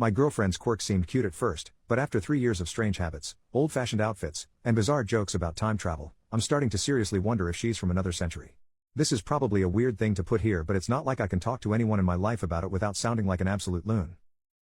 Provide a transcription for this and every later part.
My girlfriend's quirk seemed cute at first, but after 3 years of strange habits, old-fashioned outfits, and bizarre jokes about time travel, I'm starting to seriously wonder if she's from another century. This is probably a weird thing to put here, but it's not like I can talk to anyone in my life about it without sounding like an absolute loon.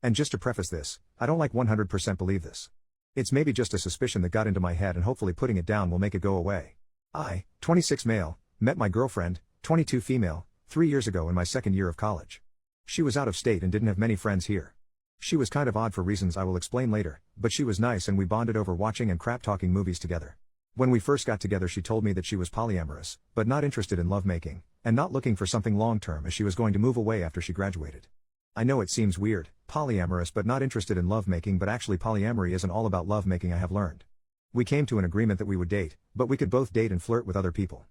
And just to preface this, I don't like 100% believe this. It's maybe just a suspicion that got into my head, and hopefully putting it down will make it go away. I, 26 male, met my girlfriend, 22 female, 3 years ago in my second year of college. She was out of state and didn't have many friends here. She was kind of odd for reasons I will explain later, but she was nice and we bonded over watching and crap-talking movies together. When we first got together she told me that she was polyamorous, but not interested in lovemaking, and not looking for something long-term as she was going to move away after she graduated. I know it seems weird, polyamorous but not interested in lovemaking, but actually polyamory isn't all about lovemaking, I have learned. We came to an agreement that we would date, but we could both date and flirt with other people.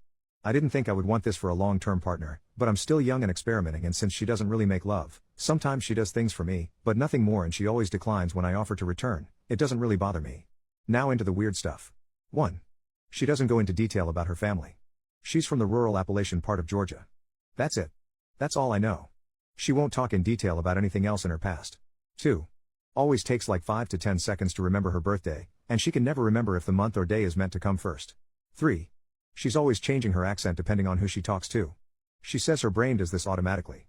I didn't think I would want this for a long-term partner, but I'm still young and experimenting, and since she doesn't really make love, sometimes she does things for me, but nothing more, and she always declines when I offer to return. It doesn't really bother me. Now into the weird stuff. 1. She doesn't go into detail about her family. She's from the rural Appalachian part of Georgia. That's it. That's all I know. She won't talk in detail about anything else in her past. 2. Always takes like 5 to 10 seconds to remember her birthday, and she can never remember if the month or day is meant to come first. 3. She's always changing her accent depending on who she talks to. She says her brain does this automatically.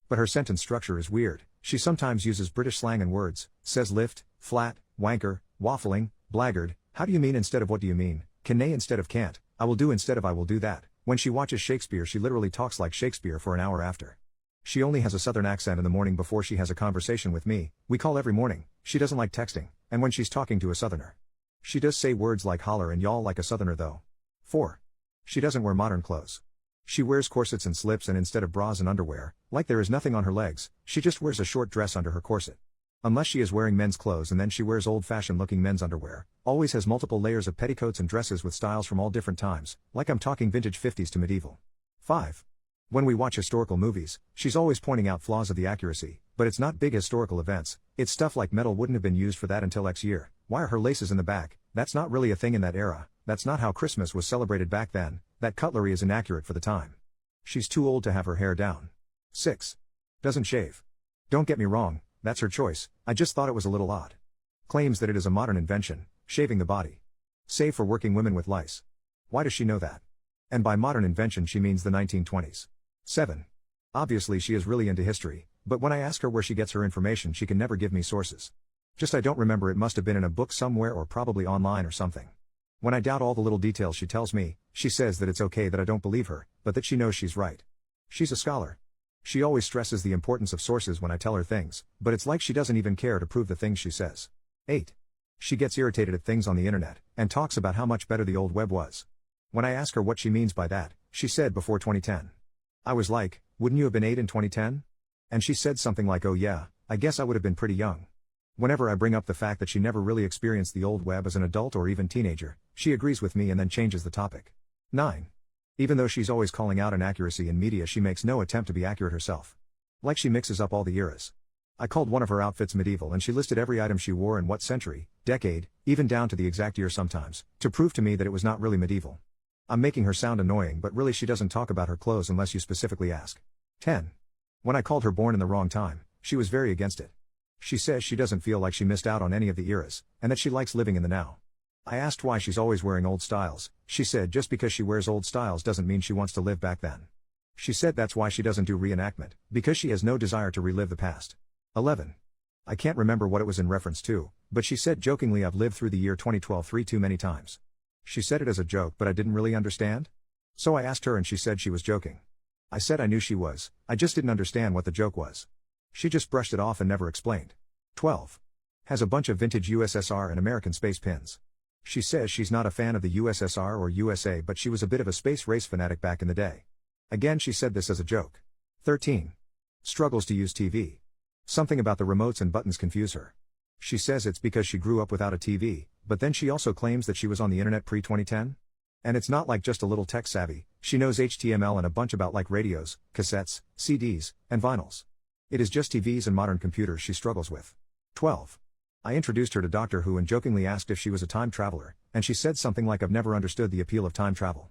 But her sentence structure is weird. She sometimes uses British slang and words, says lift, flat, wanker, waffling, blackguard, how do you mean instead of what do you mean, can nay instead of can't, I will do instead of I will do that. When she watches Shakespeare she literally talks like Shakespeare for an hour after. She only has a southern accent in the morning before she has a conversation with me. We call every morning. She doesn't like texting, and when she's talking to a southerner. She does say words like holler and y'all like a southerner though. 4. She doesn't wear modern clothes. She wears corsets and slips, and instead of bras and underwear, like there is nothing on her legs, she just wears a short dress under her corset. Unless she is wearing men's clothes, and then she wears old-fashioned looking men's underwear, always has multiple layers of petticoats and dresses with styles from all different times, like I'm talking vintage 50s to medieval. 5. When we watch historical movies, she's always pointing out flaws of the accuracy, but it's not big historical events, it's stuff like metal wouldn't have been used for that until X year, why are her laces in the back, that's not really a thing in that era, that's not how Christmas was celebrated back then, that cutlery is inaccurate for the time. She's too old to have her hair down. 6. Doesn't shave. Don't get me wrong, that's her choice, I just thought it was a little odd. Claims that it is a modern invention, shaving the body. Save for working women with lice. Why does she know that? And by modern invention she means the 1920s. 7. Obviously she is really into history, but when I ask her where she gets her information she can never give me sources. Just I don't remember, it must have been in a book somewhere or probably online or something. When I doubt all the little details she tells me, she says that it's okay that I don't believe her, but that she knows she's right. She's a scholar. She always stresses the importance of sources when I tell her things, but it's like she doesn't even care to prove the things she says. 8. She gets irritated at things on the internet, and talks about how much better the old web was. When I ask her what she means by that, she said before 2010. I was like, wouldn't you have been 8 in 2010? And she said something like, oh yeah, I guess I would have been pretty young. Whenever I bring up the fact that she never really experienced the old web as an adult or even teenager, she agrees with me and then changes the topic. 9. Even though she's always calling out inaccuracy in media, she makes no attempt to be accurate herself. Like she mixes up all the eras. I called one of her outfits medieval and she listed every item she wore in what century, decade, even down to the exact year sometimes, to prove to me that it was not really medieval. I'm making her sound annoying, but really she doesn't talk about her clothes unless you specifically ask. 10. When I called her born in the wrong time, she was very against it. She says she doesn't feel like she missed out on any of the eras, and that she likes living in the now. I asked why she's always wearing old styles. She said just because she wears old styles doesn't mean she wants to live back then. She said that's why she doesn't do reenactment, because she has no desire to relive the past. 11. I can't remember what it was in reference to, but she said jokingly, I've lived through the year 2012 too many times. She said it as a joke, but I didn't really understand. So I asked her and she said she was joking. I said I knew she was, I just didn't understand what the joke was. She just brushed it off and never explained. 12. Has a bunch of vintage USSR and American space pins. She says she's not a fan of the USSR or USA, but she was a bit of a space race fanatic back in the day. Again, she said this as a joke. 13. Struggles to use TV. Something about the remotes and buttons confuse her. She says it's because she grew up without a TV, but then she also claims that she was on the internet pre-2010. And it's not like just a little tech savvy, she knows HTML and a bunch about like radios, cassettes, CDs, and vinyls. It is just TVs and modern computers she struggles with. 12. I introduced her to Doctor Who and jokingly asked if she was a time traveler, and she said something like, I've never understood the appeal of time travel.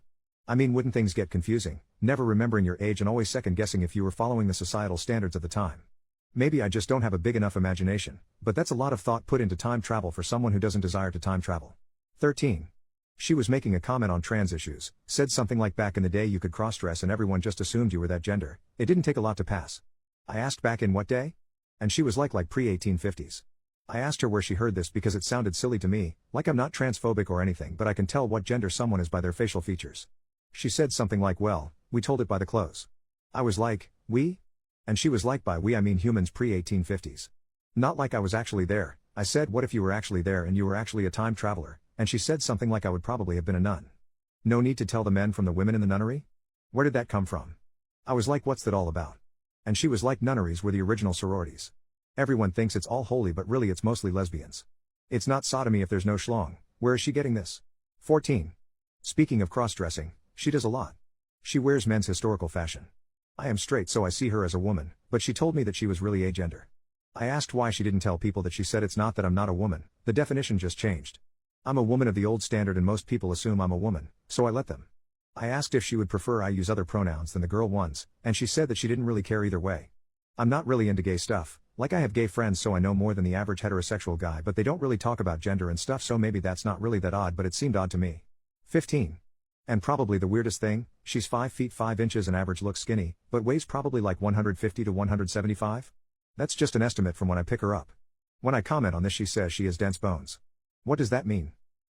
I mean, wouldn't things get confusing, never remembering your age and always second guessing if you were following the societal standards of the time? Maybe I just don't have a big enough imagination, but that's a lot of thought put into time travel for someone who doesn't desire to time travel. 13. She was making a comment on trans issues, said something like back in the day you could cross-dress and everyone just assumed you were that gender, it didn't take a lot to pass. I asked back in what day? And she was like pre-1850s. I asked her where she heard this because it sounded silly to me, like I'm not transphobic or anything but I can tell what gender someone is by their facial features. She said something like well, we told it by the clothes. I was like, we? And she was like by we I mean humans pre-1850s. Not like I was actually there. I said what if you were actually there and you were actually a time traveler, and she said something like I would probably have been a nun. No need to tell the men from the women in the nunnery? Where did that come from? I was like what's that all about? And she was like nunneries were the original sororities. Everyone thinks it's all holy but really it's mostly lesbians. It's not sodomy if there's no schlong. Where is she getting this? 14. Speaking of cross-dressing, she does a lot. She wears men's historical fashion. I am straight so I see her as a woman, but she told me that she was really agender. I asked why she didn't tell people that she said it's not that I'm not a woman, the definition just changed. I'm a woman of the old standard and most people assume I'm a woman, so I let them. I asked if she would prefer I use other pronouns than the girl ones, and she said that she didn't really care either way. I'm not really into gay stuff, like I have gay friends so I know more than the average heterosexual guy but they don't really talk about gender and stuff so maybe that's not really that odd but it seemed odd to me. 15. And probably the weirdest thing, she's 5 feet 5 inches and average looks skinny, but weighs probably like 150 to 175? That's just an estimate from when I pick her up. When I comment on this she says she has dense bones. What does that mean?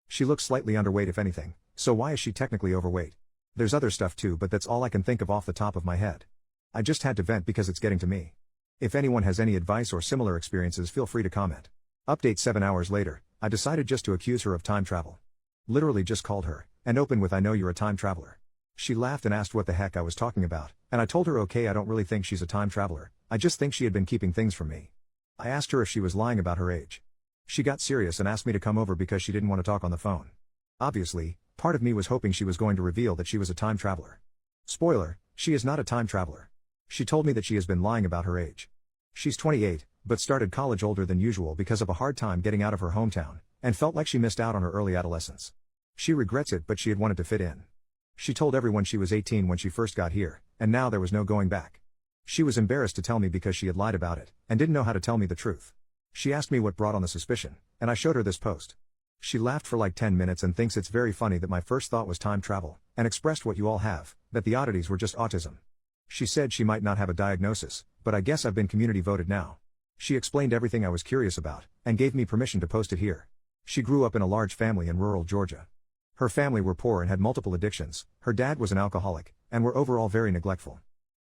She looks slightly underweight if anything, so why is she technically overweight? There's other stuff too but that's all I can think of off the top of my head. I just had to vent because it's getting to me. If anyone has any advice or similar experiences feel free to comment. Update 7 hours later, I decided just to accuse her of time travel. Literally just called her, and opened with I know you're a time traveler. She laughed and asked what the heck I was talking about, and I told her okay I don't really think she's a time traveler, I just think she had been keeping things from me. I asked her if she was lying about her age. She got serious and asked me to come over because she didn't want to talk on the phone. Obviously, part of me was hoping she was going to reveal that she was a time traveler. Spoiler, she is not a time traveler. She told me that she has been lying about her age. She's 28, but started college older than usual because of a hard time getting out of her hometown, and felt like she missed out on her early adolescence. She regrets it but she had wanted to fit in. She told everyone she was 18 when she first got here, and now there was no going back. She was embarrassed to tell me because she had lied about it, and didn't know how to tell me the truth. She asked me what brought on the suspicion, and I showed her this post. She laughed for like 10 minutes and thinks it's very funny that my first thought was time travel, and expressed what you all have, that the oddities were just autism. She said she might not have a diagnosis, but I guess I've been community voted now. She explained everything I was curious about, and gave me permission to post it here. She grew up in a large family in rural Georgia. Her family were poor and had multiple addictions, her dad was an alcoholic, and were overall very neglectful.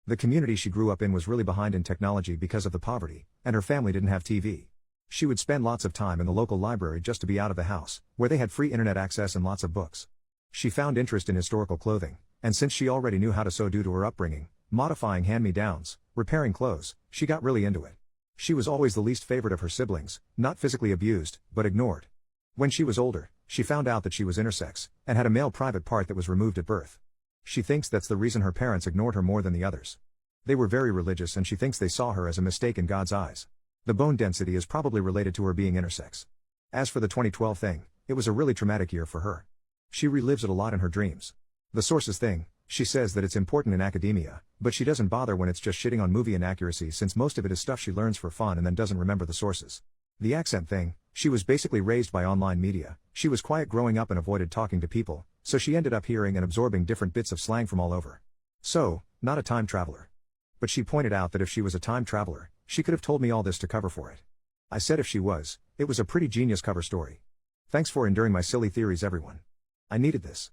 The community she grew up in was really behind in technology because of the poverty, and her family didn't have TV. She would spend lots of time in the local library just to be out of the house, where they had free internet access and lots of books. She found interest in historical clothing, and since she already knew how to sew due to her upbringing, modifying hand-me-downs, repairing clothes, she got really into it. She was always the least favorite of her siblings, not physically abused, but ignored. When she was older, she found out that she was intersex, and had a male private part that was removed at birth. She thinks that's the reason her parents ignored her more than the others. They were very religious and she thinks they saw her as a mistake in God's eyes. The bone density is probably related to her being intersex. As for the 2012 thing, it was a really traumatic year for her. She relives it a lot in her dreams. The sources thing, she says that it's important in academia, but she doesn't bother when it's just shitting on movie inaccuracies since most of it is stuff she learns for fun and then doesn't remember the sources. The accent thing, she was basically raised by online media, she was quiet growing up and avoided talking to people, so she ended up hearing and absorbing different bits of slang from all over. So, not a time traveler. But she pointed out that if she was a time traveler, she could have told me all this to cover for it. I said if she was, it was a pretty genius cover story. Thanks for enduring my silly theories everyone. I needed this.